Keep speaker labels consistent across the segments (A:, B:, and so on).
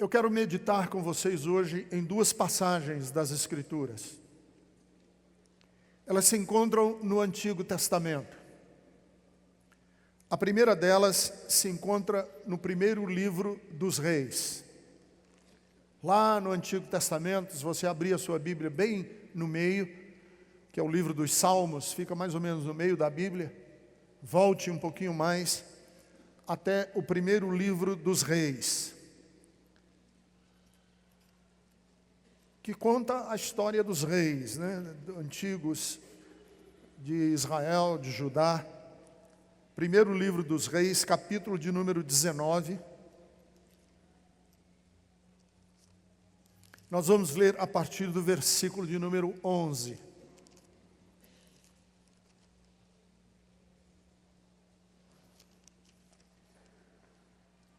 A: Eu quero meditar com vocês hoje em duas passagens das Escrituras. Elas se encontram no Antigo Testamento. A primeira delas se encontra no primeiro livro dos Reis. Lá no Antigo Testamento, se você abrir a sua Bíblia bem no meio, que é o livro dos Salmos, fica mais ou menos no meio da Bíblia, volte um pouquinho mais até o primeiro livro dos Reis, que conta a história dos reis, antigos de Israel, de Judá. Primeiro livro dos Reis, capítulo de número 19. Nós vamos ler a partir do versículo de número 11.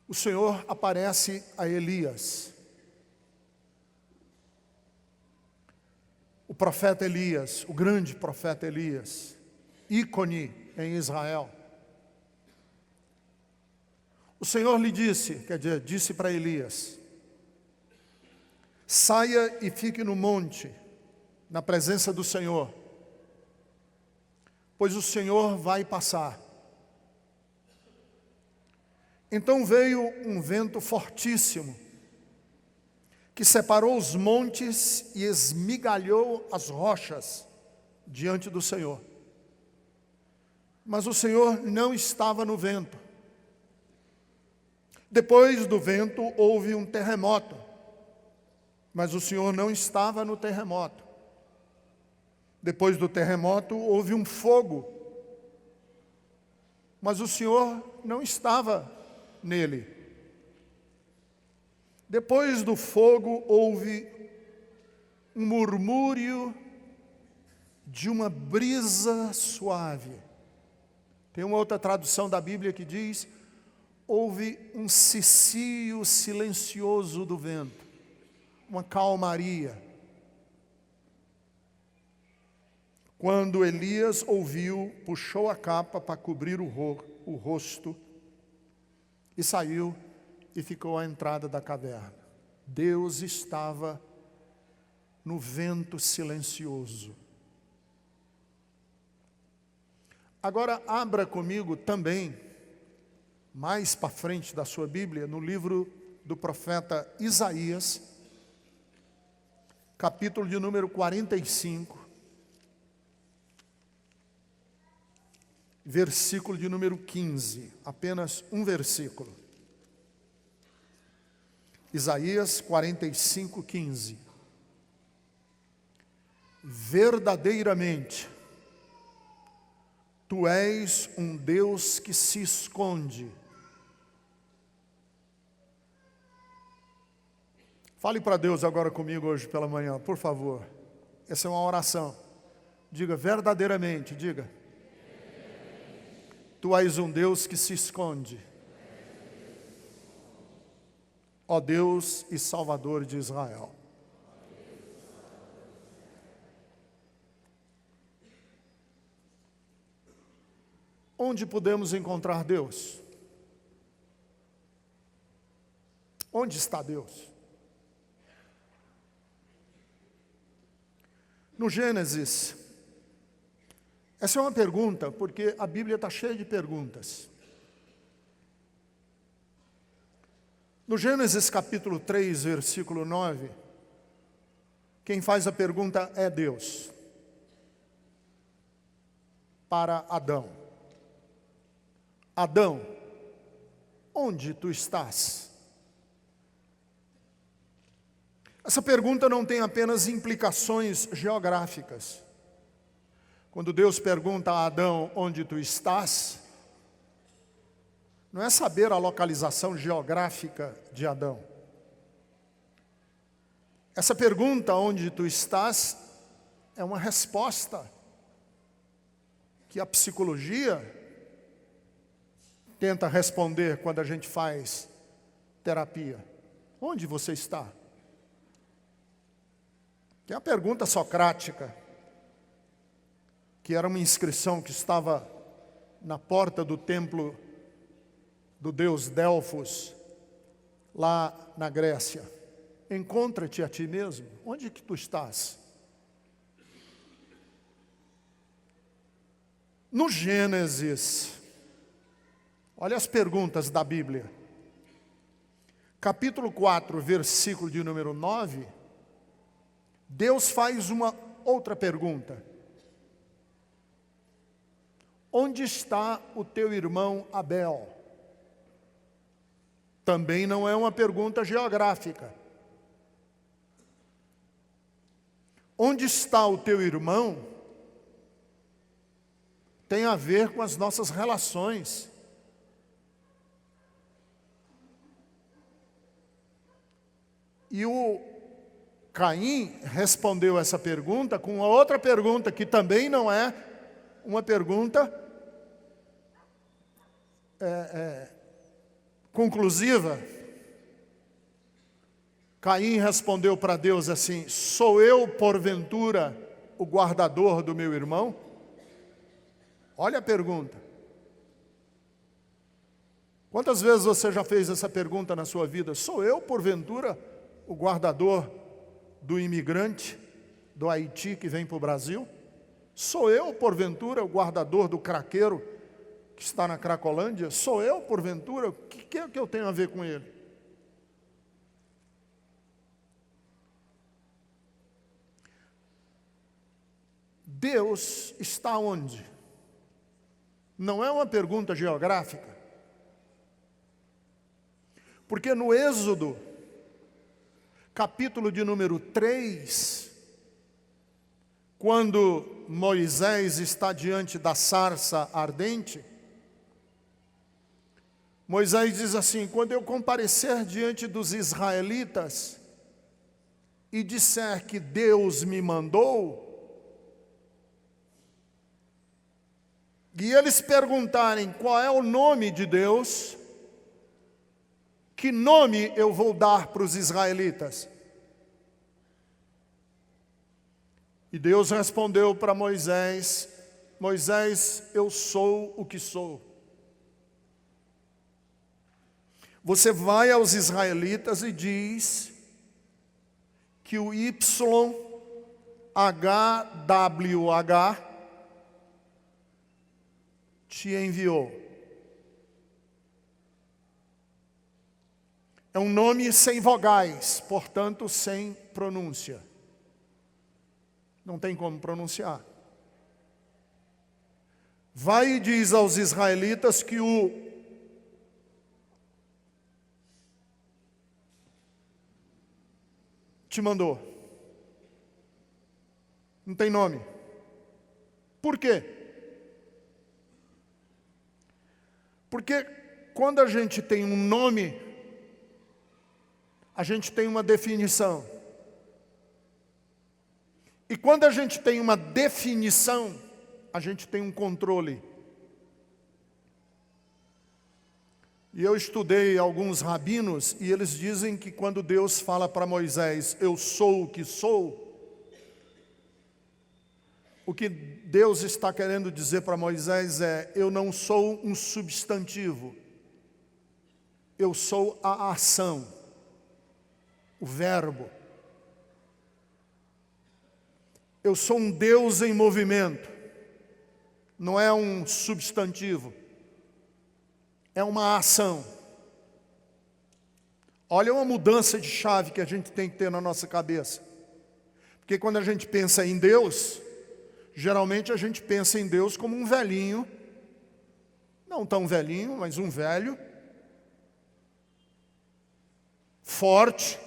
A: O Senhor aparece a Elias. O profeta Elias, o grande profeta Elias, ícone em Israel. O Senhor lhe disse para Elias: saia e fique no monte, na presença do Senhor, pois o Senhor vai passar. Então veio um vento fortíssimo, que separou os montes e esmigalhou as rochas diante do Senhor. Mas o Senhor não estava no vento. Depois do vento houve um terremoto, mas o Senhor não estava no terremoto. Depois do terremoto houve um fogo, mas o Senhor não estava nele. Depois do fogo houve um murmúrio de uma brisa suave. Tem uma outra tradução da Bíblia que diz: houve um cicio silencioso do vento, uma calmaria. Quando Elias ouviu, puxou a capa para cobrir o rosto e saiu e ficou à entrada da caverna. Deus estava no vento silencioso. Agora abra comigo também, mais para frente da sua Bíblia, no livro do profeta Isaías, capítulo de número 45, versículo de número 15, apenas um versículo. Isaías 45, 15. Verdadeiramente, tu és um Deus que se esconde. Fale para Deus agora comigo hoje pela manhã, por favor. Essa é uma oração. Diga verdadeiramente, diga. Tu és um Deus que se esconde. Ó Deus e Salvador de Israel. Onde podemos encontrar Deus? Onde está Deus? No Gênesis. Essa é uma pergunta, porque a Bíblia está cheia de perguntas. No Gênesis capítulo 3, versículo 9, quem faz a pergunta é Deus. Para Adão. Adão, onde tu estás? Essa pergunta não tem apenas implicações geográficas. Quando Deus pergunta a Adão, onde tu estás, não é saber a localização geográfica de Adão. Essa pergunta, onde tu estás, é uma resposta que a psicologia tenta responder quando a gente faz terapia. Onde você está? Tem a pergunta socrática, que era uma inscrição que estava na porta do templo do deus Delfos, lá na Grécia. Encontra-te a ti mesmo. Onde que tu estás? No Gênesis, olha as perguntas da Bíblia. Capítulo 4, versículo de número 9, Deus faz uma outra pergunta. Onde está o teu irmão Abel? Também não é uma pergunta geográfica. Onde está o teu irmão? Tem a ver com as nossas relações. E o Caim respondeu essa pergunta com uma outra pergunta, que também não é uma pergunta conclusiva. Caim respondeu para Deus assim: sou eu, porventura, o guardador do meu irmão? Olha a pergunta. Quantas vezes você já fez essa pergunta na sua vida? Sou eu, porventura, o guardador do imigrante do Haiti que vem para o Brasil? Sou eu, porventura, o guardador do craqueiro que está na Cracolândia? Sou eu, porventura? O que é que eu tenho a ver com ele? Deus está onde? Não é uma pergunta geográfica. Porque no Êxodo, capítulo de número 3, quando Moisés está diante da sarça ardente, Moisés diz assim: quando eu comparecer diante dos israelitas e disser que Deus me mandou, e eles perguntarem qual é o nome de Deus, que nome eu vou dar para os israelitas? E Deus respondeu para Moisés: Moisés, eu sou o que sou. Você vai aos israelitas e diz que o YHWH te enviou. É um nome sem vogais, portanto sem pronúncia. Não tem como pronunciar. Vai e diz aos israelitas que o te mandou. Não tem nome. Por quê? Porque quando a gente tem um nome, a gente tem uma definição. E quando a gente tem uma definição, a gente tem um controle. E eu estudei alguns rabinos e eles dizem que quando Deus fala para Moisés, eu sou o que sou, o que Deus está querendo dizer para Moisés é: eu não sou um substantivo, eu sou a ação, o verbo. Eu sou um Deus em movimento, não é um substantivo, é uma ação. Olha uma mudança de chave que a gente tem que ter na nossa cabeça. Porque quando a gente pensa em Deus, geralmente a gente pensa em Deus como um velhinho, não tão velhinho, mas um velho, forte,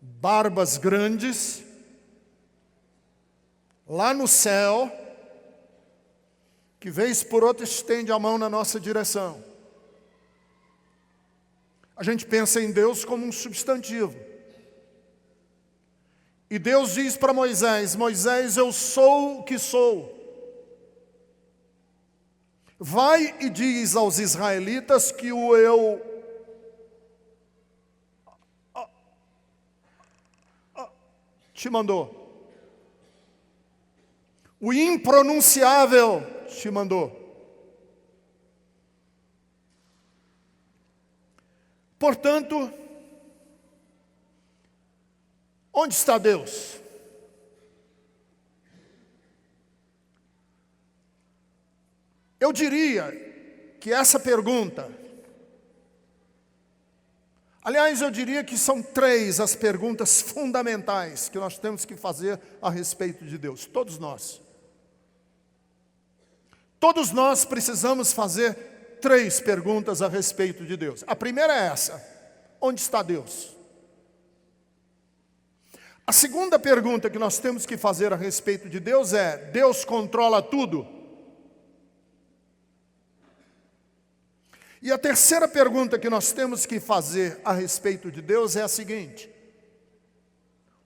A: barbas grandes, lá no céu, que vez por outra estende a mão na nossa direção. A gente pensa em Deus como um substantivo. E Deus diz para Moisés: Moisés, eu sou o que sou. Vai e diz aos israelitas que o eu te mandou. O impronunciável te mandou. Portanto, onde está Deus? Eu diria que essa pergunta, aliás, eu diria que são 3 as perguntas fundamentais que nós temos que fazer a respeito de Deus, todos nós. Todos nós precisamos fazer 3 perguntas a respeito de Deus. A primeira é essa: onde está Deus? A segunda pergunta que nós temos que fazer a respeito de Deus é: Deus controla tudo? E a terceira pergunta que nós temos que fazer a respeito de Deus é a seguinte: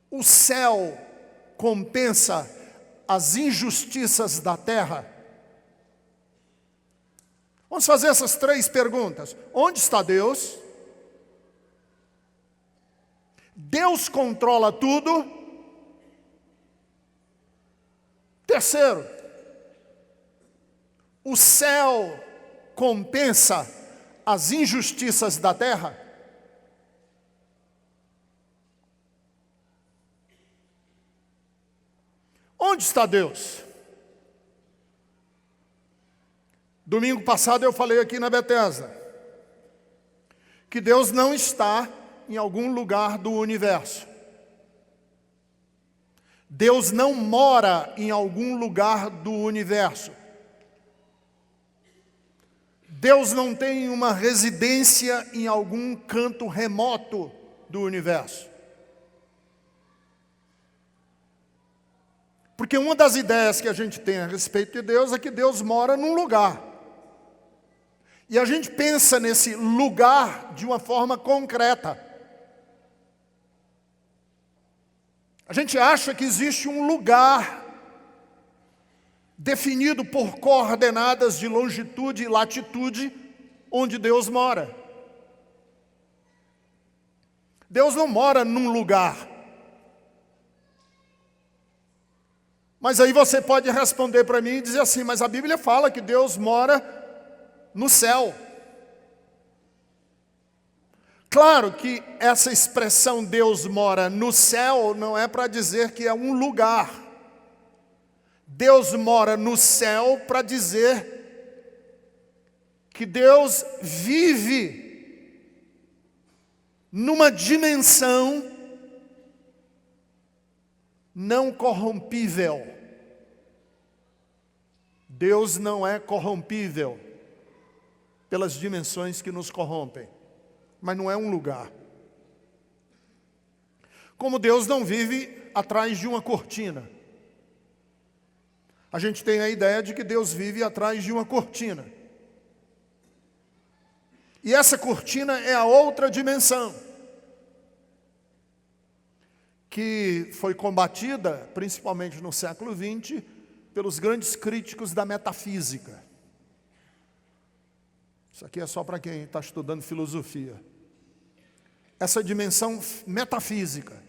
A: o céu compensa as injustiças da terra? Vamos fazer essas 3 perguntas. Onde está Deus? Deus controla tudo? Terceiro, o céu compensa as injustiças da terra? Onde está Deus? Domingo passado eu falei aqui na Bethesda que Deus não está em algum lugar do universo. Deus não mora em algum lugar do universo. Deus não tem uma residência em algum canto remoto do universo. Porque uma das ideias que a gente tem a respeito de Deus é que Deus mora num lugar. E a gente pensa nesse lugar de uma forma concreta. A gente acha que existe um lugar definido por coordenadas de longitude e latitude onde Deus mora. Deus não mora num lugar. Mas aí você pode responder para mim e dizer assim: mas a Bíblia fala que Deus mora no céu. Claro que essa expressão Deus mora no céu não é para dizer que é um lugar. Deus mora no céu para dizer que Deus vive numa dimensão não corrompível. Deus não é corrompível pelas dimensões que nos corrompem, mas não é um lugar. Como Deus não vive atrás de uma cortina. A gente tem a ideia de que Deus vive atrás de uma cortina. E essa cortina é a outra dimensão, que foi combatida, principalmente no século XX, pelos grandes críticos da metafísica. Isso aqui é só para quem está estudando filosofia. Essa dimensão metafísica,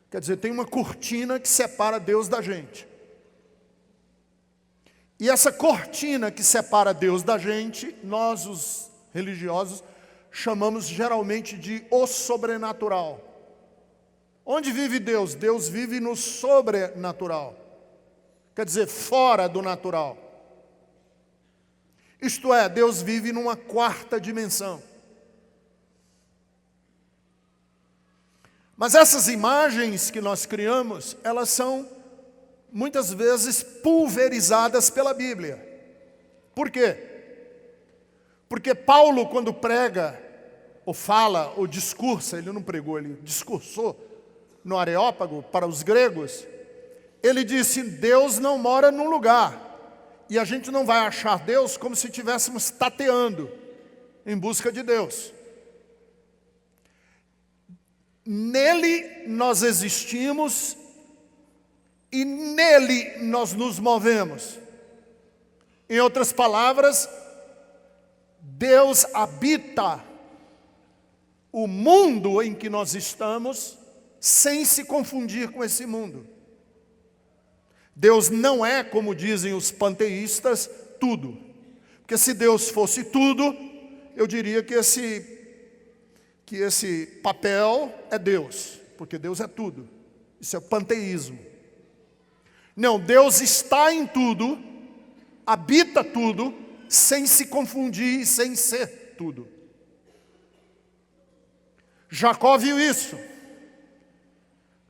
A: quer dizer, tem uma cortina que separa Deus da gente. E essa cortina que separa Deus da gente, nós, os religiosos, chamamos geralmente de o sobrenatural. Onde vive Deus? Deus vive no sobrenatural. Quer dizer, fora do natural. Isto é, Deus vive numa 4ª dimensão. Mas essas imagens que nós criamos, elas são muitas vezes pulverizadas pela Bíblia. Por quê? Porque Paulo, quando prega, ou fala, ou discursa, ele não pregou, ele discursou no Areópago para os gregos, ele disse: Deus não mora num lugar. E a gente não vai achar Deus como se estivéssemos tateando em busca de Deus. Nele nós existimos e nele nós nos movemos. Em outras palavras, Deus habita o mundo em que nós estamos sem se confundir com esse mundo. Deus não é, como dizem os panteístas, tudo. Porque se Deus fosse tudo, eu diria que esse que esse papel é Deus, porque Deus é tudo. Isso é o panteísmo. Não, Deus está em tudo, habita tudo, sem se confundir e sem ser tudo. Jacó viu isso,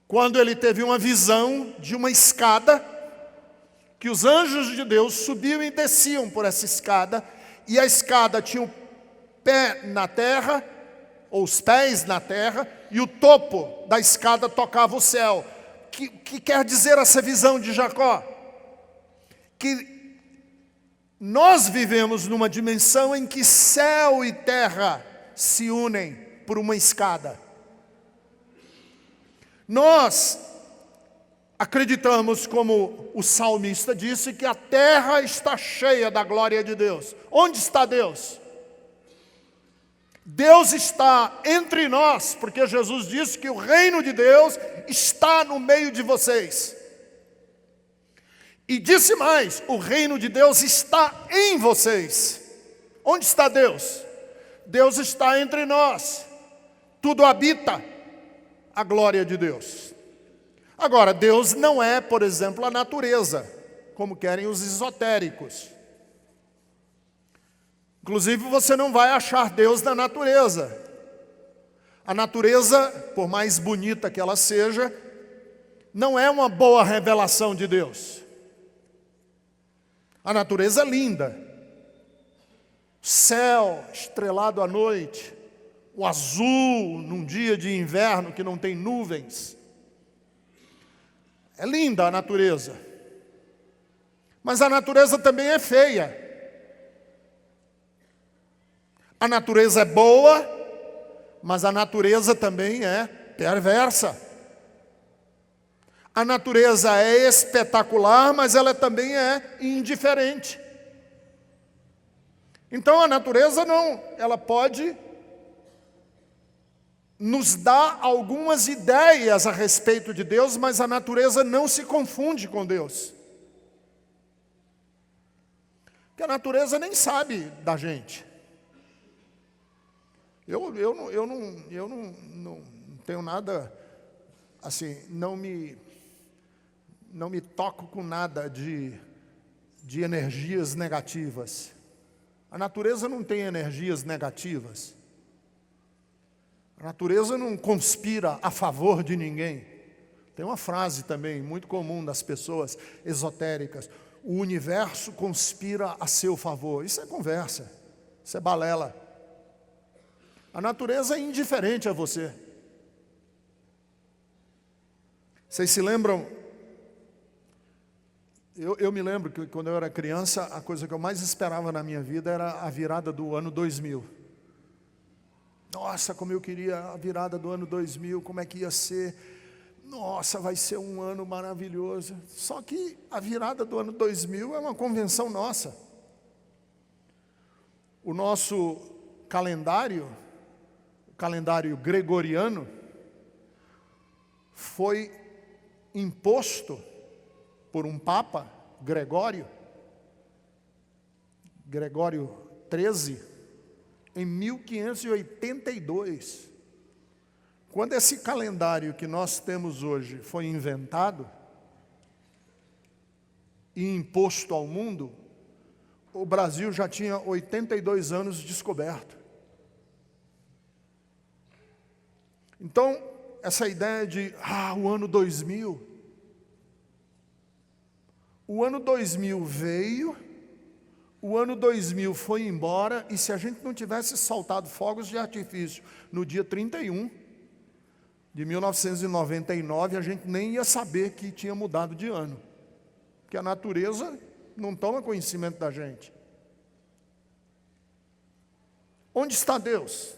A: quando ele teve uma visão de uma escada, que os anjos de Deus subiam e desciam por essa escada, e a escada tinha o pé na terra, ou os pés na terra, e o topo da escada tocava o céu. Que quer dizer essa visão de Jacó? Que nós vivemos numa dimensão em que céu e terra se unem por uma escada. Nós acreditamos, como o salmista disse, que a terra está cheia da glória de Deus. Onde está Deus? Deus está entre nós, porque Jesus disse que o reino de Deus está no meio de vocês. E disse mais, o reino de Deus está em vocês. Onde está Deus? Deus está entre nós. Tudo habita a glória de Deus. Agora, Deus não é, por exemplo, a natureza, como querem os esotéricos. Inclusive, você não vai achar Deus na natureza. A natureza, por mais bonita que ela seja, não é uma boa revelação de Deus. A natureza é linda. O céu estrelado à noite, o azul num dia de inverno que não tem nuvens. É linda a natureza. Mas a natureza também é feia. A natureza é boa, mas a natureza também é perversa. A natureza é espetacular, mas ela também é indiferente. Então a natureza não, ela pode nos dar algumas ideias a respeito de Deus, mas a natureza não se confunde com Deus. Porque a natureza nem sabe da gente. Eu não tenho nada, assim, não me toco com nada de energias negativas. A natureza não tem energias negativas. A natureza não conspira a favor de ninguém. Tem uma frase também muito comum das pessoas esotéricas: o universo conspira a seu favor. Isso é conversa, isso é balela. A natureza é indiferente a você. Vocês se lembram? Eu me lembro que quando eu era criança, a coisa que eu mais esperava na minha vida era a virada do ano 2000. Nossa, como eu queria a virada do ano 2000, como é que ia ser? Nossa, vai ser um ano maravilhoso. Só que a virada do ano 2000 é uma convenção nossa. O nosso calendário, o calendário gregoriano, foi imposto por um Papa, Gregório XIII, em 1582. Quando esse calendário que nós temos hoje foi inventado e imposto ao mundo, o Brasil já tinha 82 anos descoberto. Então, essa ideia de, o ano 2000... O ano 2000 veio, o ano 2000 foi embora, e se a gente não tivesse soltado fogos de artifício no dia 31 de 1999, a gente nem ia saber que tinha mudado de ano. Porque a natureza não toma conhecimento da gente. Onde está Deus?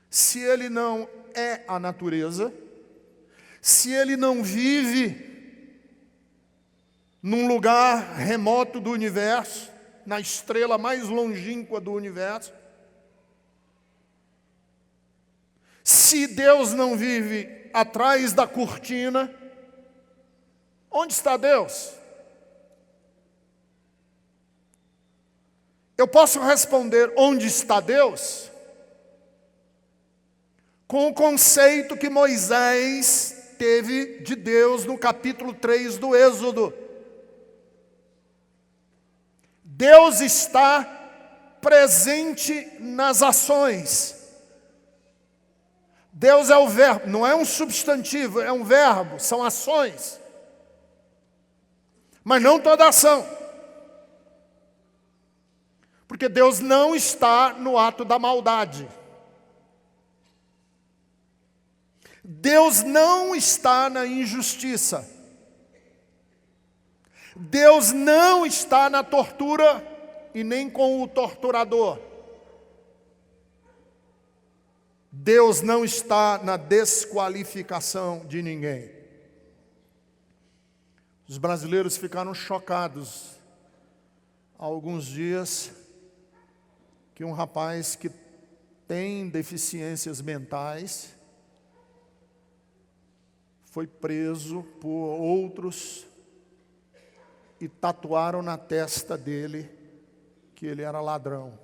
A: Se Ele não é a natureza, se Ele não vive num lugar remoto do universo, na estrela mais longínqua do universo, se Deus não vive atrás da cortina, onde está Deus? Eu posso responder onde está Deus com o conceito que Moisés teve de Deus no capítulo 3 do Êxodo. Deus está presente nas ações. Deus é o verbo, não é um substantivo, é um verbo, são ações. Mas não toda ação. Porque Deus não está no ato da maldade. Deus não está na injustiça. Deus não está na tortura e nem com o torturador. Deus não está na desqualificação de ninguém. Os brasileiros ficaram chocados há alguns dias que um rapaz que tem deficiências mentais foi preso por outros e tatuaram na testa dele que ele era ladrão.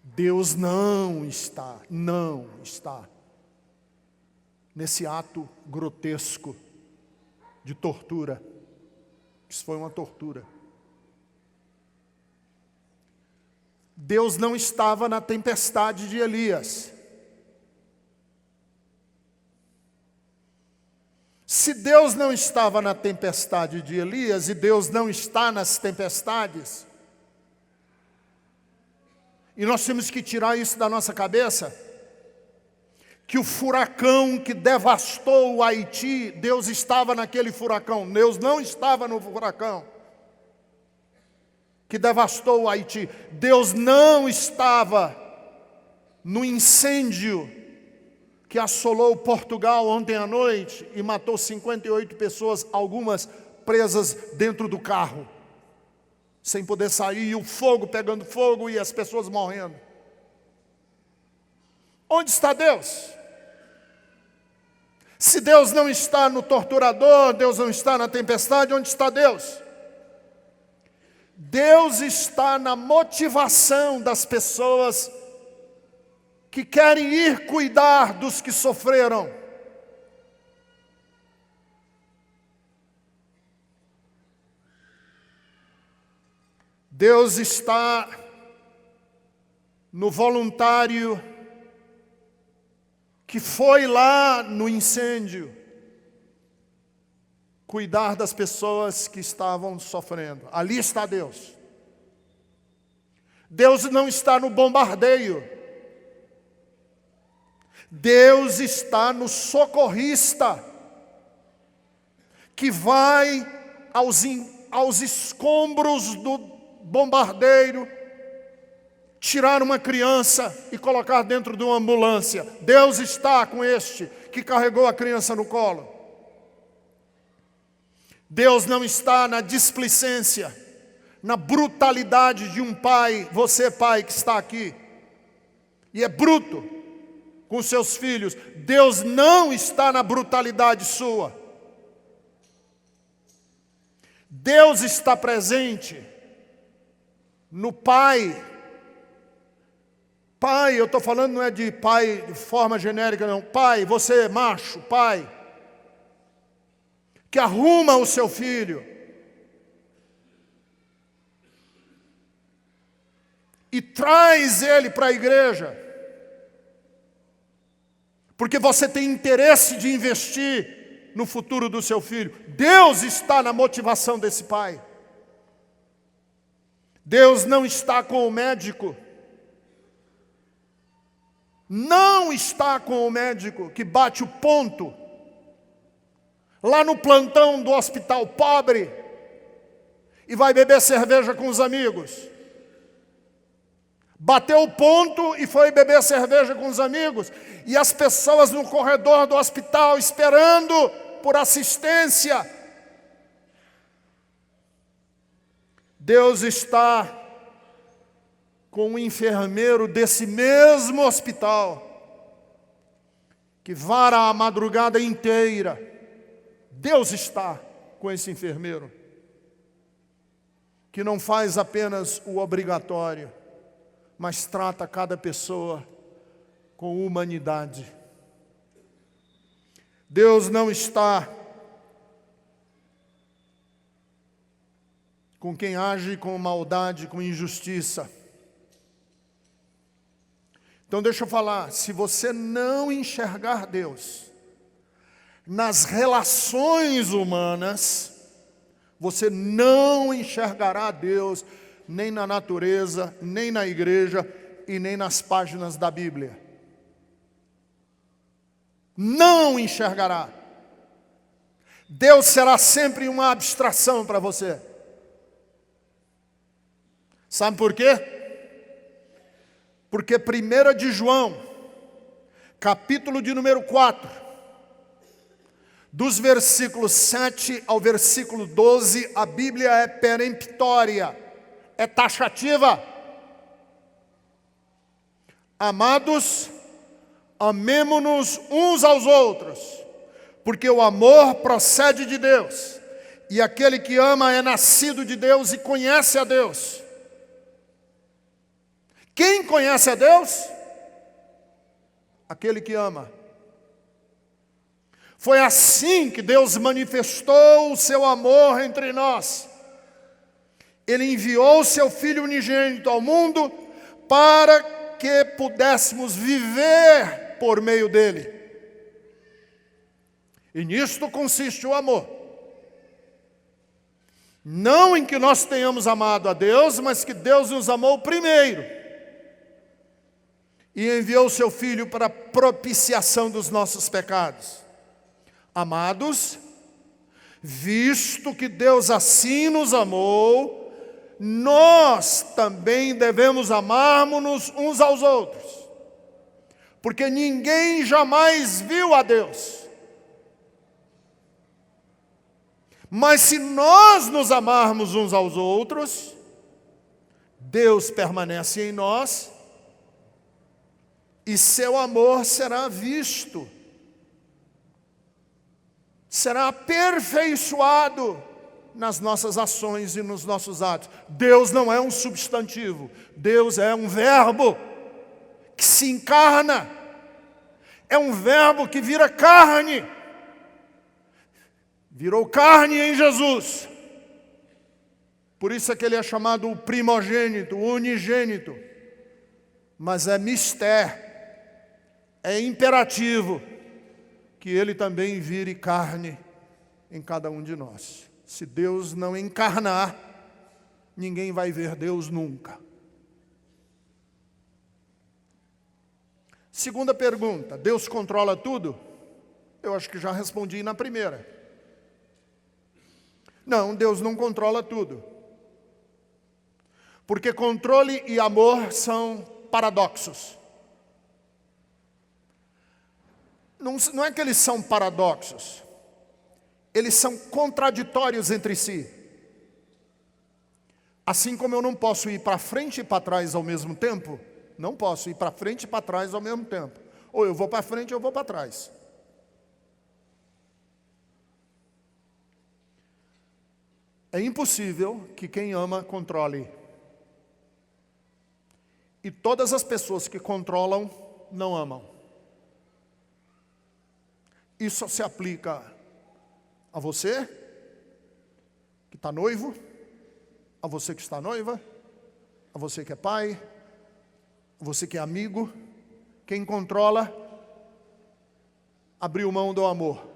A: Deus não está nesse ato grotesco de tortura. Isso foi uma tortura. Deus não estava na tempestade de Elias. Se Deus não estava na tempestade de Elias, e Deus não está nas tempestades, e nós temos que tirar isso da nossa cabeça, que o furacão que devastou o Haiti, Deus estava naquele furacão. Deus não estava no furacão que devastou o Haiti. Deus não estava no incêndio que assolou Portugal ontem à noite e matou 58 pessoas, algumas presas dentro do carro, sem poder sair, e o fogo pegando fogo e as pessoas morrendo. Onde está Deus? Se Deus não está no torturador, Deus não está na tempestade, onde está Deus? Deus está na motivação das pessoas que querem ir cuidar dos que sofreram. Deus está no voluntário que foi lá no incêndio cuidar das pessoas que estavam sofrendo. Ali está Deus. Deus não está no bombardeio. Deus está no socorrista que vai aos escombros do bombardeiro, tirar uma criança e colocar dentro de uma ambulância. Deus está com este que carregou a criança no colo. Deus não está na displicência, na brutalidade de um pai, você pai que está aqui, e é bruto com seus filhos. Deus não está na brutalidade sua. Deus está presente no pai. Pai, eu estou falando não é de pai de forma genérica, não. Pai, você macho, pai, que arruma o seu filho e traz ele para a igreja, porque você tem interesse de investir no futuro do seu filho. Deus está na motivação desse pai. Deus não está com o médico. Não está com o médico que bate o ponto lá no plantão do hospital pobre e vai beber cerveja com os amigos. Bateu o ponto e foi beber cerveja com os amigos, e as pessoas no corredor do hospital esperando por assistência. Deus está com um enfermeiro desse mesmo hospital que vara a madrugada inteira. Deus está com esse enfermeiro que não faz apenas o obrigatório, mas trata cada pessoa com humanidade. Deus não está com quem age com maldade, com injustiça. Então deixa eu falar, se você não enxergar Deus nas relações humanas, você não enxergará Deus nem na natureza, nem na igreja e nem nas páginas da Bíblia. Não enxergará. Deus será sempre uma abstração para você. Sabe por quê? Porque 1 de João, capítulo de número 4, dos versículos 7 ao versículo 12, a Bíblia é peremptória, é taxativa. Amados, amemo-nos uns aos outros, porque o amor procede de Deus, e aquele que ama é nascido de Deus e conhece a Deus. Quem conhece a Deus? Aquele que ama. Foi assim que Deus manifestou o seu amor entre nós. Ele enviou o seu Filho unigênito ao mundo para que pudéssemos viver por meio dele. E nisto consiste o amor. Não em que nós tenhamos amado a Deus, mas que Deus nos amou primeiro. E enviou o seu Filho para a propiciação dos nossos pecados. Amados, visto que Deus assim nos amou, nós também devemos amarmos-nos uns aos outros. Porque ninguém jamais viu a Deus. Mas se nós nos amarmos uns aos outros, Deus permanece em nós, e seu amor será visto, será aperfeiçoado nas nossas ações e nos nossos atos. Deus não é um substantivo, Deus é um verbo que se encarna, é um verbo que vira carne, virou carne em Jesus. Por isso é que ele é chamado o primogênito, o unigênito, mas é mistério. É imperativo que ele também vire carne em cada um de nós. Se Deus não encarnar, ninguém vai ver Deus nunca. Segunda pergunta, Deus controla tudo? Eu acho que já respondi na primeira. Não, Deus não controla tudo. Porque controle e amor são paradoxos. Não é que eles são paradoxos, eles são contraditórios entre si. Assim como eu não posso ir para frente e para trás ao mesmo tempo, não posso ir para frente e para trás ao mesmo tempo. Ou eu vou para frente ou eu vou para trás. É impossível que quem ama controle. E todas as pessoas que controlam não amam. Isso se aplica a você que está noivo, a você que está noiva, a você que é pai, a você que é amigo. Quem controla, abriu mão do amor.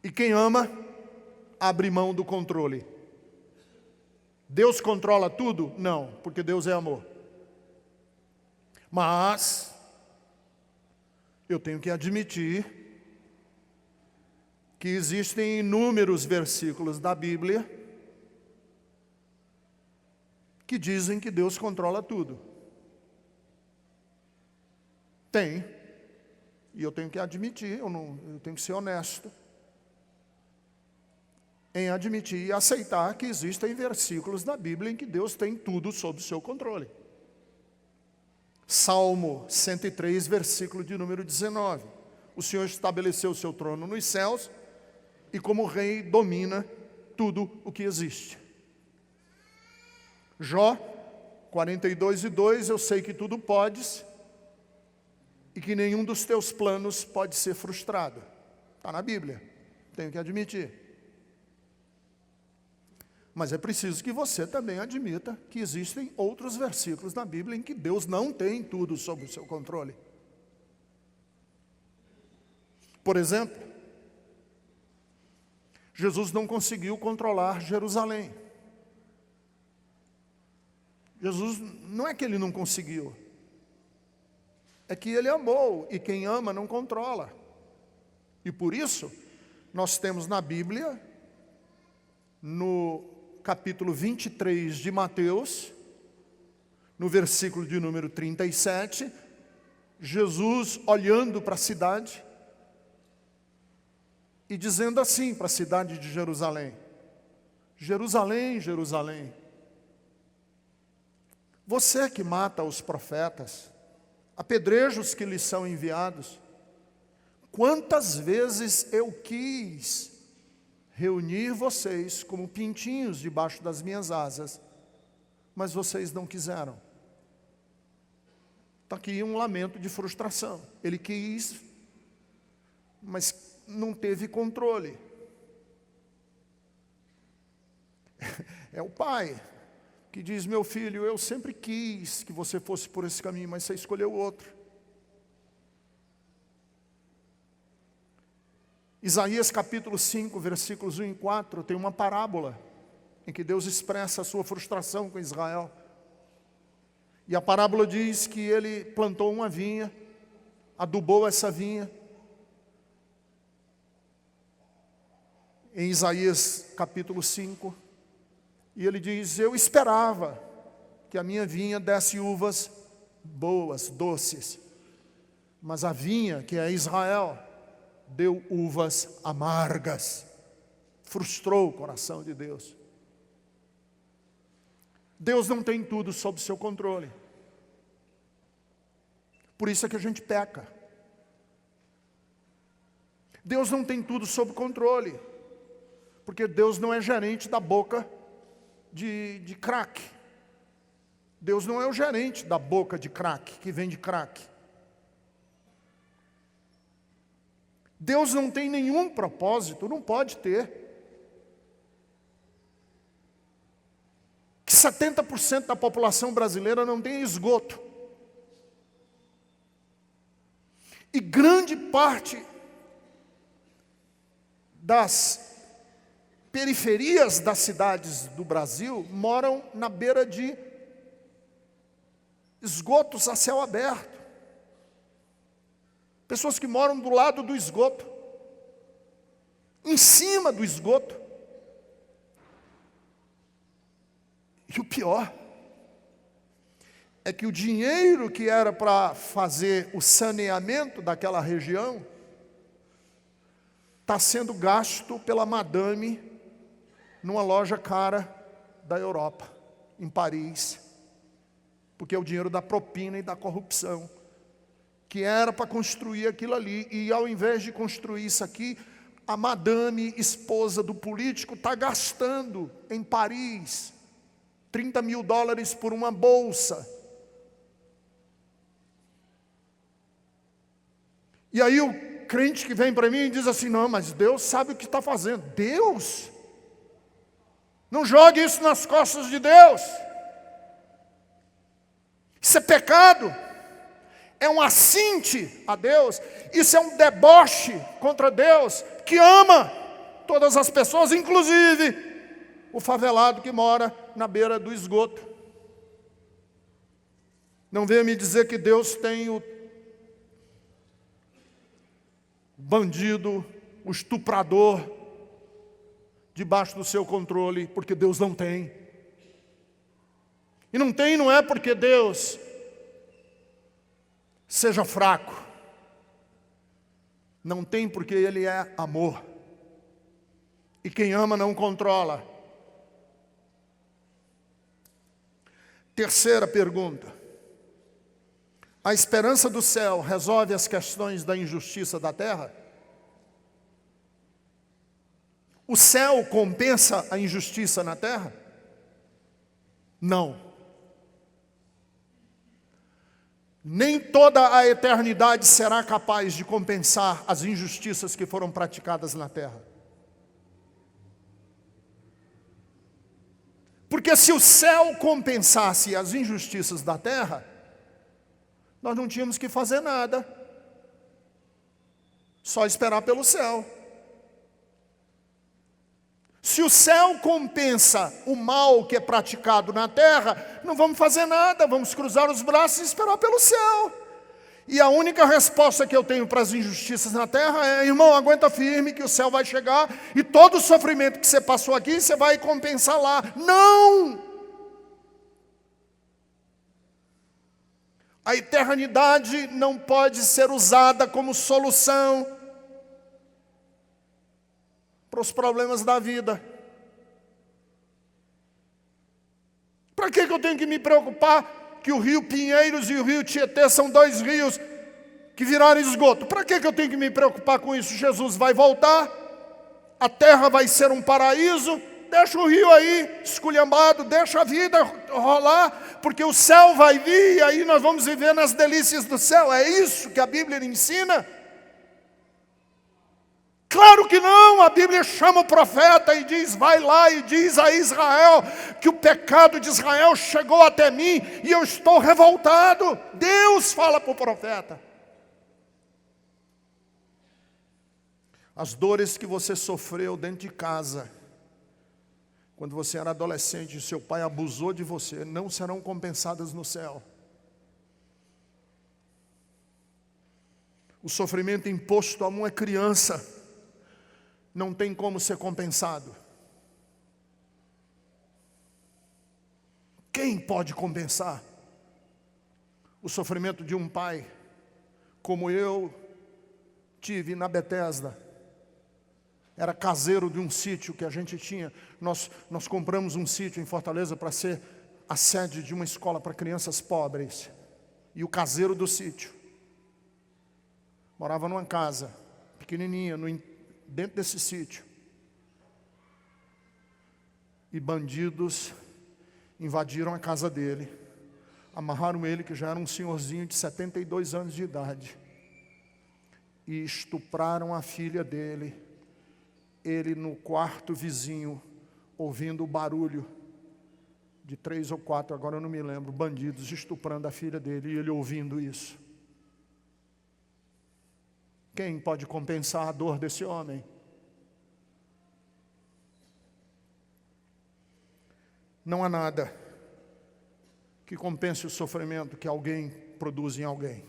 A: E quem ama, abre mão do controle. Deus controla tudo? Não, porque Deus é amor. Mas eu tenho que admitir que existem inúmeros versículos da Bíblia que dizem que Deus controla tudo. Tem. E eu tenho que admitir, eu tenho que ser honesto em admitir e aceitar que existem versículos da Bíblia em que Deus tem tudo sob o seu controle. Salmo 103, versículo de número 19. O Senhor estabeleceu o seu trono nos céus e como rei domina tudo o que existe. Jó 42:2, eu sei que tudo podes e que nenhum dos teus planos pode ser frustrado. Está na Bíblia, tenho que admitir. Mas é preciso que você também admita que existem outros versículos na Bíblia em que Deus não tem tudo sob o seu controle. Por exemplo, Jesus não conseguiu controlar Jerusalém. Jesus, não é que ele não conseguiu, é que ele amou, e quem ama não controla. E por isso, nós temos na Bíblia, no capítulo 23 de Mateus, no versículo de número 37, Jesus olhando para a cidade e dizendo assim para a cidade de Jerusalém: Jerusalém, Jerusalém, você que mata os profetas, apedreja-os que lhes são enviados, quantas vezes eu quis reunir vocês como pintinhos debaixo das minhas asas, mas vocês não quiseram. Está aqui um lamento de frustração. Ele quis, mas não teve controle. É o pai que diz: meu filho, eu sempre quis que você fosse por esse caminho, mas você escolheu outro. Isaías capítulo 5, versículos 1 e 4, tem uma parábola em que Deus expressa a sua frustração com Israel. E a parábola diz que ele plantou uma vinha, adubou essa vinha. Em Isaías capítulo 5, e ele diz: eu esperava que a minha vinha desse uvas boas, doces, mas a vinha, que é Israel, deu uvas amargas. Frustrou o coração de Deus. Deus não tem tudo sob seu controle. Por isso é que a gente peca. Deus não tem tudo sob controle, porque Deus não é gerente da boca de crack. Deus não é o gerente da boca de crack, que vende crack. Deus não tem nenhum propósito, não pode ter, que 70% da população brasileira não tem esgoto. E grande parte das periferias das cidades do Brasil moram na beira de esgotos a céu aberto. Pessoas que moram do lado do esgoto, em cima do esgoto. E o pior é que o dinheiro que era para fazer o saneamento daquela região está sendo gasto pela madame numa loja cara da Europa, em Paris, porque é o dinheiro da propina e da corrupção, que era para construir aquilo ali, e ao invés de construir isso aqui, a madame, esposa do político, está gastando em Paris $30 mil por uma bolsa. E aí o crente que vem para mim e diz assim: não, mas Deus sabe o que está fazendo. Deus? Não jogue isso nas costas de Deus. Isso é pecado. É um assinte a Deus. Isso é um deboche contra Deus, que ama todas as pessoas, inclusive o favelado que mora na beira do esgoto. Não venha me dizer que Deus tem o bandido, o estuprador debaixo do seu controle, porque Deus não tem. E não tem, não é porque Deus seja fraco. Não tem, porque Ele é amor. E quem ama não controla. Terceira pergunta: a esperança do céu resolve as questões da injustiça da terra? O céu compensa a injustiça na terra? Não. Nem toda a eternidade será capaz de compensar as injustiças que foram praticadas na terra. Porque se o céu compensasse as injustiças da terra, nós não tínhamos que fazer nada, só esperar pelo céu. Se o céu compensa o mal que é praticado na terra, não vamos fazer nada, vamos cruzar os braços e esperar pelo céu. E a única resposta que eu tenho para as injustiças na terra é: irmão, aguenta firme que o céu vai chegar e todo o sofrimento que você passou aqui, você vai compensar lá. Não! A eternidade não pode ser usada como solução para os problemas da vida. Para que eu tenho que me preocupar que o rio Pinheiros e o rio Tietê são dois rios que viraram esgoto? Para que eu tenho que me preocupar com isso? Jesus vai voltar, a terra vai ser um paraíso, deixa o rio aí esculhambado, deixa a vida rolar, porque o céu vai vir e aí nós vamos viver nas delícias do céu. É isso que a Bíblia ensina? Claro que não, a Bíblia chama o profeta e diz: vai lá e diz a Israel que o pecado de Israel chegou até mim e eu estou revoltado. Deus fala para o profeta. As dores que você sofreu dentro de casa, quando você era adolescente e seu pai abusou de você, não serão compensadas no céu. O sofrimento imposto a uma criança não tem como ser compensado. Quem pode compensar o sofrimento de um pai, como eu tive na Betesda? Era caseiro de um sítio que a gente tinha. Nós compramos um sítio em Fortaleza para ser a sede de uma escola para crianças pobres. E o caseiro do sítio morava numa casa pequenininha, dentro desse sítio. E bandidos invadiram a casa dele, amarraram ele, que já era um senhorzinho de 72 anos de idade, e estupraram a filha dele. Ele no quarto vizinho, ouvindo o barulho de 3 ou 4, agora eu não me lembro, bandidos estuprando a filha dele, e ele ouvindo isso. Quem pode compensar a dor desse homem? Não há nada que compense o sofrimento que alguém produz em alguém.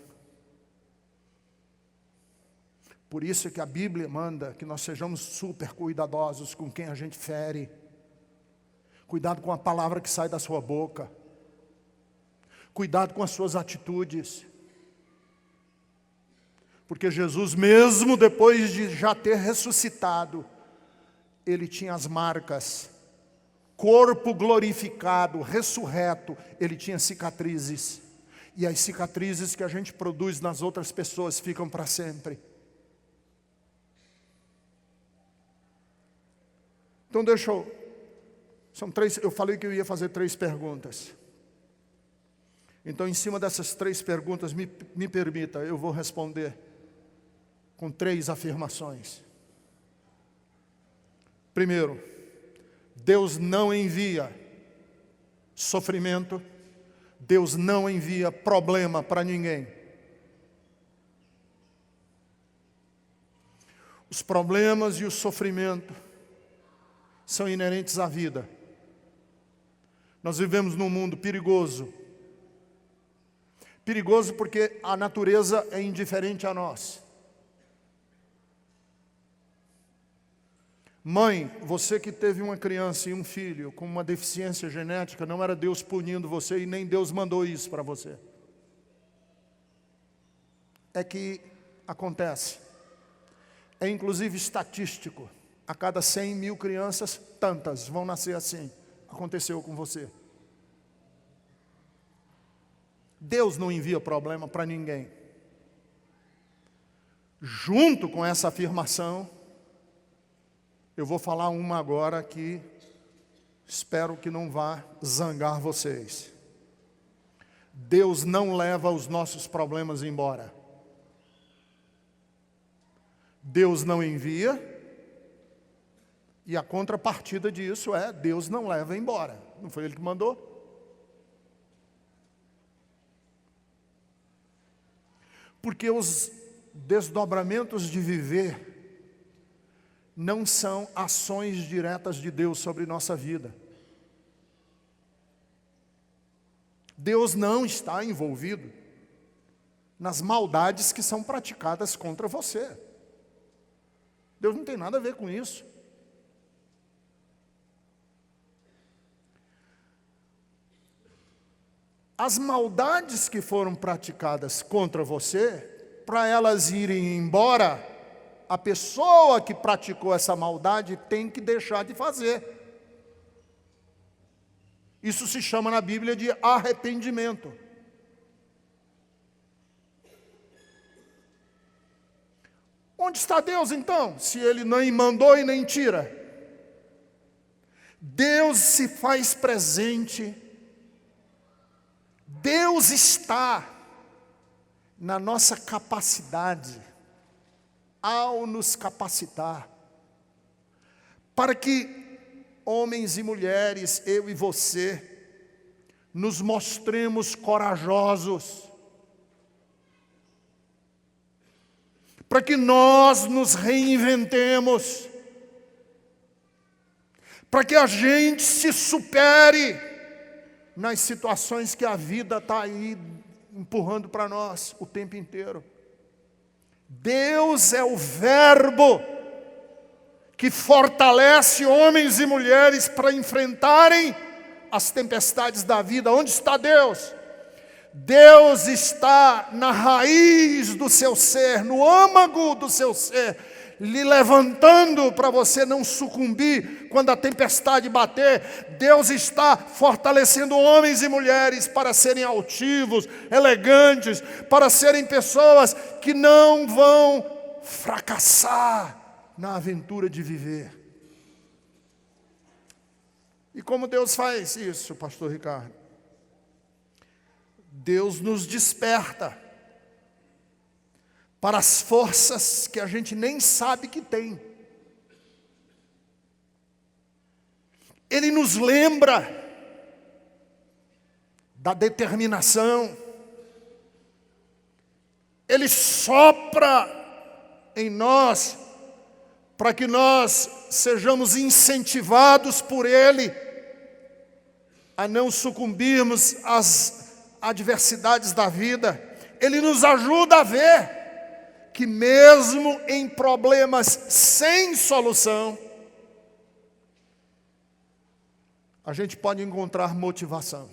A: Por isso é que a Bíblia manda que nós sejamos super cuidadosos com quem a gente fere. Cuidado com a palavra que sai da sua boca. Cuidado com as suas atitudes. Porque Jesus, mesmo depois de já ter ressuscitado, ele tinha as marcas. Corpo glorificado, ressurreto, ele tinha cicatrizes. E as cicatrizes que a gente produz nas outras pessoas ficam para sempre. Então eu falei que eu ia fazer 3 perguntas. Então, em cima dessas 3 perguntas, me permita, eu vou responder com 3 afirmações. Primeiro, Deus não envia sofrimento, Deus não envia problema para ninguém. Os problemas e o sofrimento são inerentes à vida. Nós vivemos num mundo perigoso. Perigoso porque a natureza é indiferente a nós. Mãe, você que teve uma criança e um filho com uma deficiência genética, não era Deus punindo você e nem Deus mandou isso para você. É que acontece. É inclusive estatístico. A cada 100 mil crianças, tantas vão nascer assim. Aconteceu com você. Deus não envia problema para ninguém. Junto com essa afirmação, eu vou falar uma agora que espero que não vá zangar vocês. Deus não leva os nossos problemas embora. Deus não envia, e a contrapartida disso é, Deus não leva embora. Não foi Ele que mandou? Porque os desdobramentos de viver não são ações diretas de Deus sobre nossa vida. Deus não está envolvido nas maldades que são praticadas contra você. Deus não tem nada a ver com isso. As maldades que foram praticadas contra você, para elas irem embora, a pessoa que praticou essa maldade tem que deixar de fazer. Isso se chama na Bíblia de arrependimento. Onde está Deus então, se Ele nem mandou e nem tira? Deus se faz presente. Deus está na nossa capacidade, ao nos capacitar, para que homens e mulheres, eu e você, nos mostremos corajosos, para que nós nos reinventemos, para que a gente se supere nas situações que a vida está aí empurrando para nós o tempo inteiro. Deus é o verbo que fortalece homens e mulheres para enfrentarem as tempestades da vida. Onde está Deus? Deus está na raiz do seu ser, no âmago do seu ser, lhe levantando para você não sucumbir quando a tempestade bater. Deus está fortalecendo homens e mulheres para serem altivos, elegantes, para serem pessoas que não vão fracassar na aventura de viver. E como Deus faz isso, pastor Ricardo? Deus nos desperta para as forças que a gente nem sabe que tem. Ele nos lembra da determinação. Ele sopra em nós para que nós sejamos incentivados por Ele a não sucumbirmos às adversidades da vida. Ele nos ajuda a ver que mesmo em problemas sem solução, a gente pode encontrar motivação.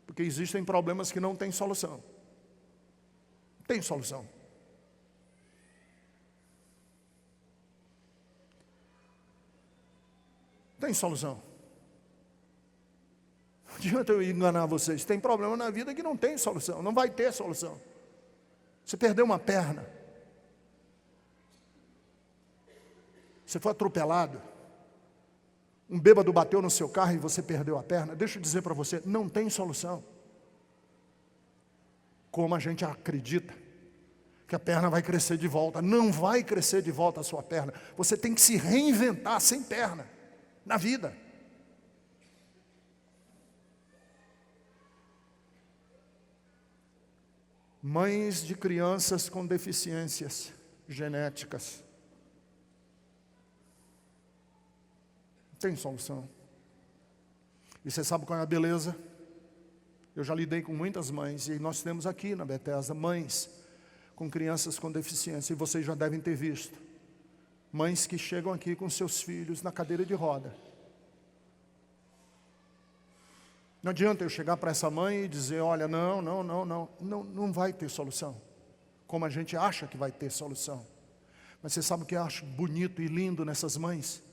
A: Porque existem problemas que não têm solução. Tem solução. Tem solução. Não adianta eu enganar vocês. Tem problema na vida que não tem solução. Não vai ter solução. Você perdeu uma perna. Você foi atropelado. Um bêbado bateu no seu carro e você perdeu a perna. Deixa eu dizer para você, não tem solução. Como a gente acredita que a perna vai crescer de volta. Não vai crescer de volta a sua perna. Você tem que se reinventar sem perna na vida. Mães de crianças com deficiências genéticas. Tem solução. E você sabe qual é a beleza? Eu já lidei com muitas mães, e nós temos aqui na Bethesda mães com crianças com deficiência, e vocês já devem ter visto. Mães que chegam aqui com seus filhos na cadeira de roda. Não adianta eu chegar para essa mãe e dizer, olha, não vai ter solução. Como a gente acha que vai ter solução. Mas você sabe o que eu acho bonito e lindo nessas mães?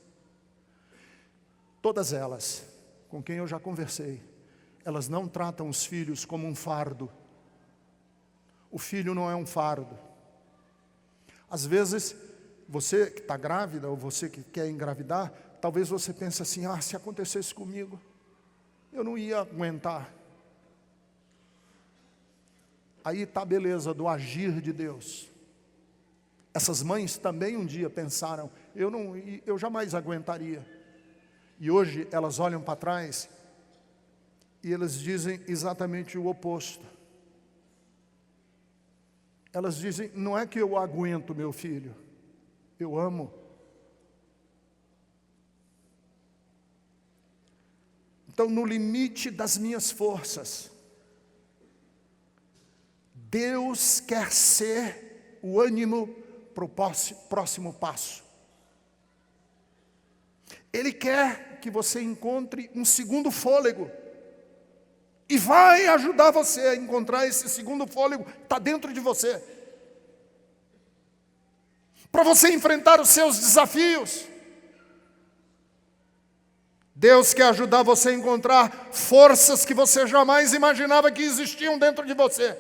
A: Todas elas, com quem eu já conversei, elas não tratam os filhos como um fardo. O filho não é um fardo. Às vezes, você que está grávida, ou você que quer engravidar, talvez você pense assim, se acontecesse comigo, eu não ia aguentar. Aí está a beleza do agir de Deus. Essas mães também um dia pensaram, eu jamais aguentaria. E hoje elas olham para trás e elas dizem exatamente o oposto. Elas dizem, não é que eu aguento meu filho, eu amo. Então, no limite das minhas forças, Deus quer ser o ânimo para o próximo passo. Ele quer que você encontre um segundo fôlego. E vai ajudar você a encontrar esse segundo fôlego que está dentro de você. Para você enfrentar os seus desafios. Deus quer ajudar você a encontrar forças que você jamais imaginava que existiam dentro de você.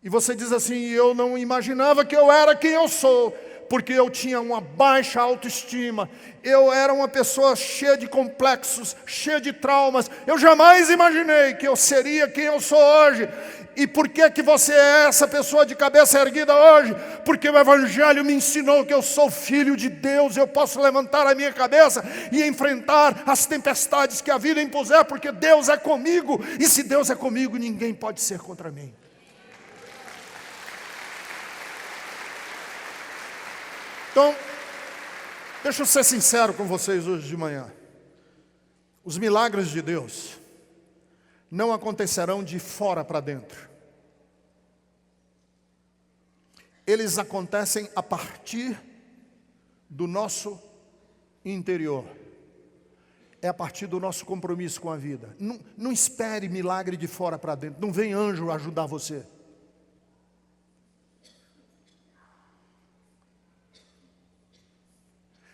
A: E você diz assim, eu não imaginava que eu era quem eu sou, porque eu tinha uma baixa autoestima, eu era uma pessoa cheia de complexos, cheia de traumas, eu jamais imaginei que eu seria quem eu sou hoje. E por que você é essa pessoa de cabeça erguida hoje? Porque o Evangelho me ensinou que eu sou filho de Deus, eu posso levantar a minha cabeça e enfrentar as tempestades que a vida impuser, porque Deus é comigo, e se Deus é comigo, ninguém pode ser contra mim. Então, deixa eu ser sincero com vocês hoje de manhã. Os milagres de Deus não acontecerão de fora para dentro. Eles acontecem a partir do nosso interior. É a partir do nosso compromisso com a vida. Não espere milagre de fora para dentro. Não vem anjo ajudar você.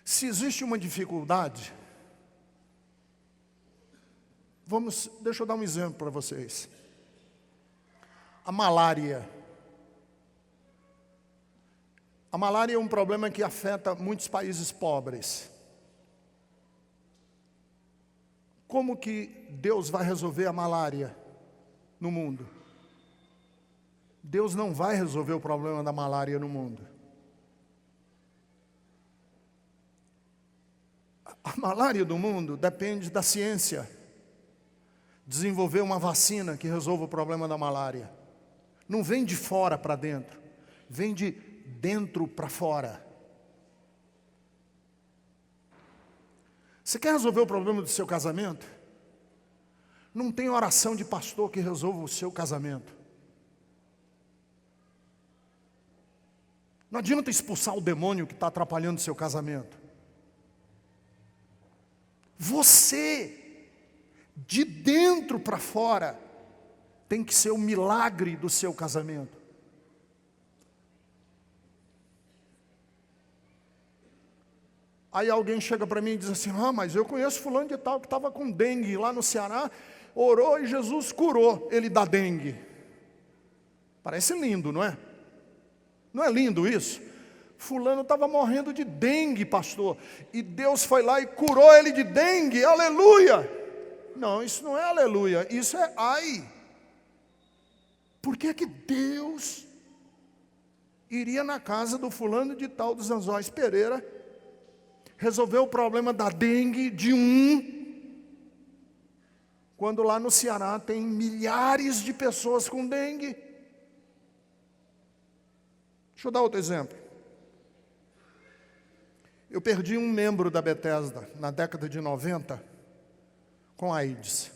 A: Se existe uma dificuldade, deixa eu dar um exemplo para vocês. A malária. A malária é um problema que afeta muitos países pobres. Como que Deus vai resolver a malária no mundo? Deus não vai resolver o problema da malária no mundo. A malária do mundo depende da ciência. Desenvolver uma vacina que resolva o problema da malária. Não vem de fora para dentro, vem de dentro para fora. Você quer resolver o problema do seu casamento? Não tem oração de pastor que resolva o seu casamento. Não adianta expulsar o demônio que está atrapalhando o seu casamento. Você, de dentro para fora, tem que ser o milagre do seu casamento. Aí alguém chega para mim e diz assim, mas eu conheço fulano de tal que estava com dengue lá no Ceará, orou e Jesus curou ele da dengue. Parece lindo, não é? Não é lindo isso? Fulano estava morrendo de dengue, pastor, e Deus foi lá e curou ele de dengue, aleluia. Não, isso não é aleluia, isso é ai. Por que que Deus iria na casa do fulano de tal dos Anzóis Pereira resolver o problema da dengue de quando lá no Ceará tem milhares de pessoas com dengue? Deixa eu dar outro exemplo. Eu perdi um membro da Bethesda na década de 90 com AIDS.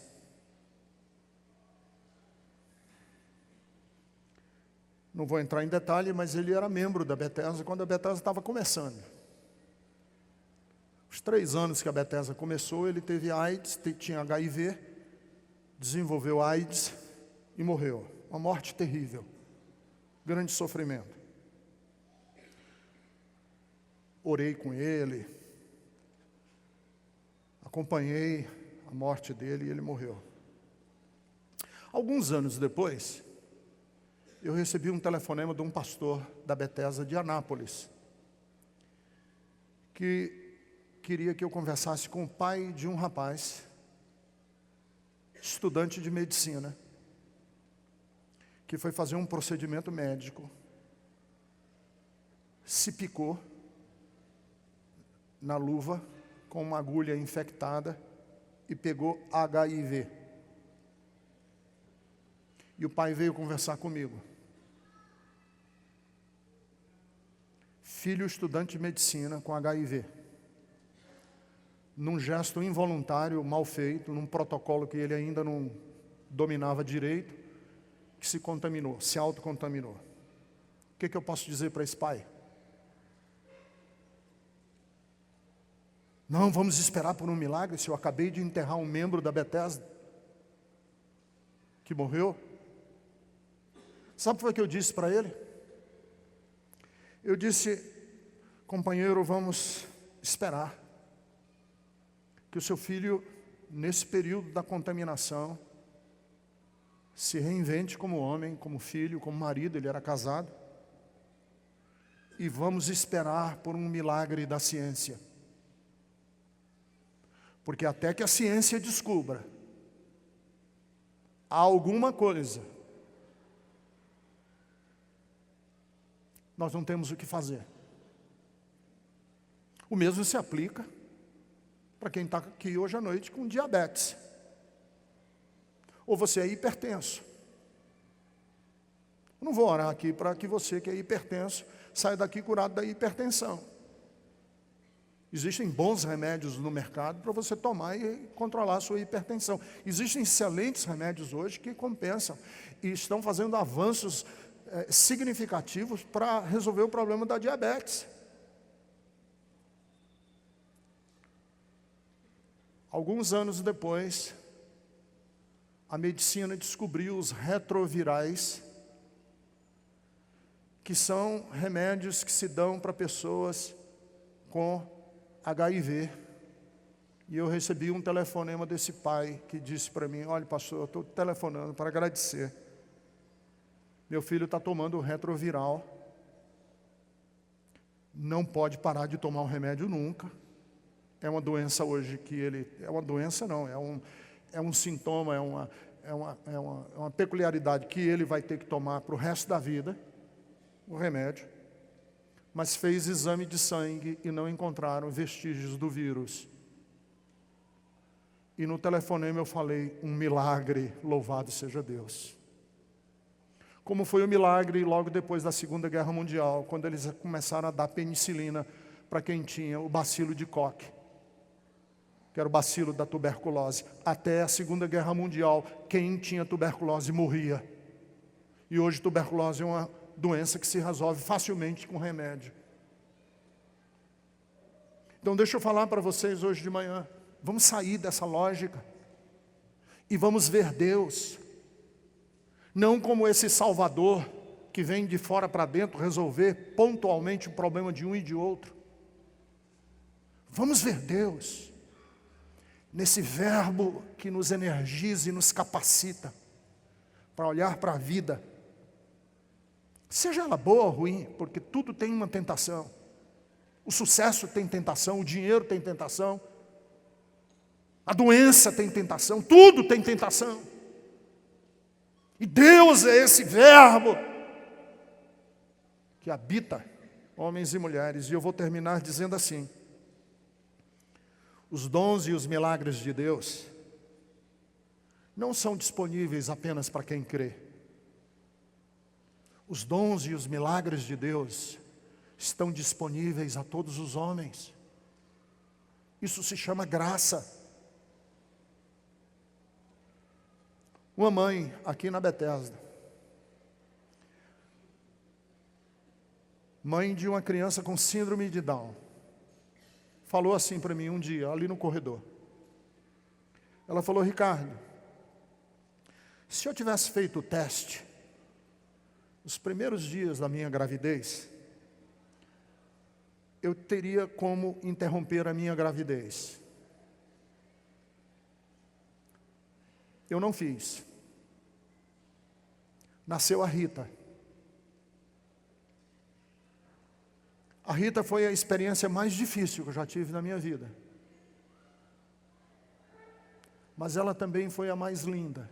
A: Não vou entrar em detalhe, mas ele era membro da Bethesda quando a Bethesda estava começando. Os 3 anos que a Bethesda começou, ele teve AIDS, tinha HIV, desenvolveu AIDS e morreu. Uma morte terrível, grande sofrimento. Orei com ele, acompanhei a morte dele e ele morreu. Alguns anos depois, eu recebi um telefonema de um pastor da Bethesda de Anápolis, que queria que eu conversasse com o pai de um rapaz estudante de medicina, que foi fazer um procedimento médico, se picou na luva com uma agulha infectada e pegou HIV. E o pai veio conversar comigo. Filho estudante de medicina com HIV. Num gesto involuntário, mal feito, num protocolo que ele ainda não dominava direito, que se contaminou, se autocontaminou. O que eu posso dizer para esse pai? Não, vamos esperar por um milagre, se eu acabei de enterrar um membro da Bethesda que morreu. Sabe o que eu disse para ele? Eu disse, companheiro, vamos esperar que o seu filho, nesse período da contaminação, se reinvente como homem, como filho, como marido, ele era casado, e vamos esperar por um milagre da ciência. Porque até que a ciência descubra alguma coisa, nós não temos o que fazer. O mesmo se aplica para quem está aqui hoje à noite com diabetes. Ou você é hipertenso. Eu não vou orar aqui para que você que é hipertenso saia daqui curado da hipertensão. Existem bons remédios no mercado para você tomar e controlar a sua hipertensão. Existem excelentes remédios hoje que compensam e estão fazendo avanços significativos para resolver o problema da diabetes. Alguns anos depois, a medicina descobriu os retrovirais, que são remédios que se dão para pessoas com HIV. E eu recebi um telefonema desse pai que disse para mim, olha pastor, eu estou telefonando para agradecer. Meu filho está tomando o retroviral, não pode parar de tomar o remédio nunca. É uma doença hoje que ele... É uma doença não, é um sintoma, é uma peculiaridade que ele vai ter que tomar para o resto da vida, o remédio. Mas fez exame de sangue e não encontraram vestígios do vírus. E no telefonema eu falei, um milagre, louvado seja Deus. Como foi o milagre logo depois da Segunda Guerra Mundial, quando eles começaram a dar penicilina para quem tinha o bacilo de Koch, que era o bacilo da tuberculose. Até a Segunda Guerra Mundial, quem tinha tuberculose morria. E hoje tuberculose é uma doença que se resolve facilmente com remédio. Então deixa eu falar para vocês hoje de manhã, vamos sair dessa lógica e vamos ver Deus, não como esse Salvador que vem de fora para dentro resolver pontualmente o problema de um e de outro. Vamos ver Deus nesse verbo que nos energiza e nos capacita para olhar para a vida, seja ela boa ou ruim, porque tudo tem uma tentação. O sucesso tem tentação, o dinheiro tem tentação, a doença tem tentação, tudo tem tentação. E Deus é esse verbo que habita homens e mulheres. E eu vou terminar dizendo assim, os dons e os milagres de Deus não são disponíveis apenas para quem crê. Os dons e os milagres de Deus estão disponíveis a todos os homens. Isso se chama graça. Uma mãe aqui na Bethesda, mãe de uma criança com síndrome de Down, falou assim para mim um dia, ali no corredor. Ela falou, Ricardo, se eu tivesse feito o teste, os primeiros dias da minha gravidez, eu teria como interromper a minha gravidez. Eu não fiz. Nasceu a Rita. A Rita foi a experiência mais difícil que eu já tive na minha vida. mas ela também foi a mais linda.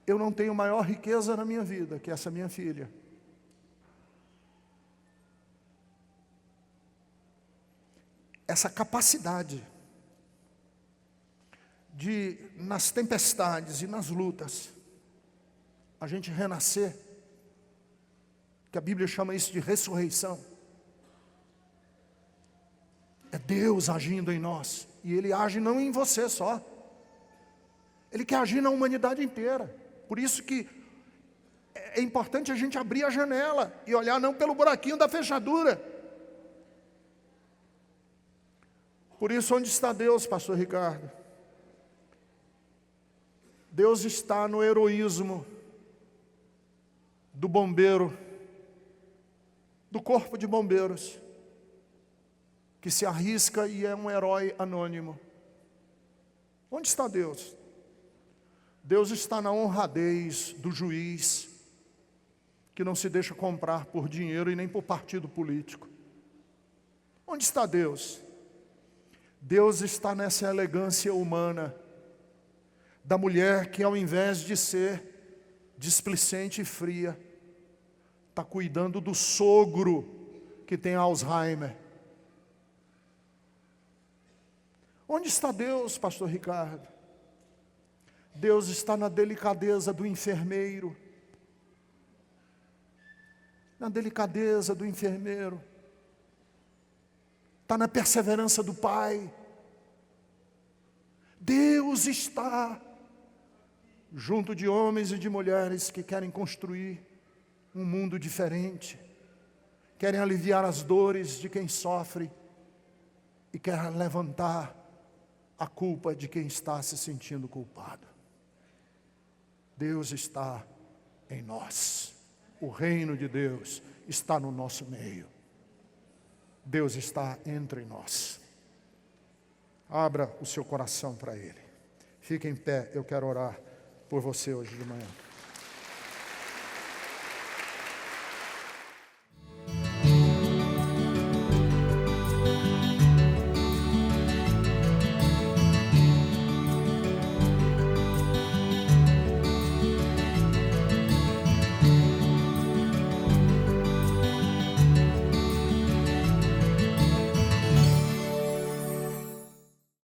A: Eu não tenho maior riqueza na minha vida que essa minha filha. Essa capacidade de, nas tempestades e nas lutas, a gente renascer, que a Bíblia chama isso de ressurreição. É Deus agindo em nós, e Ele age não em você só, Ele quer agir na humanidade inteira. Por isso que é importante a gente abrir a janela e olhar não pelo buraquinho da fechadura. Por isso, onde está Deus, pastor Ricardo? Deus está no heroísmo do bombeiro, do corpo de bombeiros, que se arrisca e é um herói anônimo. Onde está Deus? Deus está na honradez do juiz, que não se deixa comprar por dinheiro e nem por partido político. Onde está Deus? Deus está nessa elegância humana, da mulher que, ao invés de ser displicente e fria, está cuidando do sogro que tem Alzheimer. Onde está Deus, pastor Ricardo? Deus está na delicadeza do enfermeiro, na delicadeza do enfermeiro, está na perseverança do pai. Deus está junto de homens e de mulheres que querem construir um mundo diferente, querem aliviar as dores de quem sofre e querem levantar a culpa de quem está se sentindo culpado. Deus está em nós. O reino de Deus está no nosso meio. Deus está entre nós. Abra o seu coração para Ele. Fique em pé, eu quero orar por você hoje de manhã.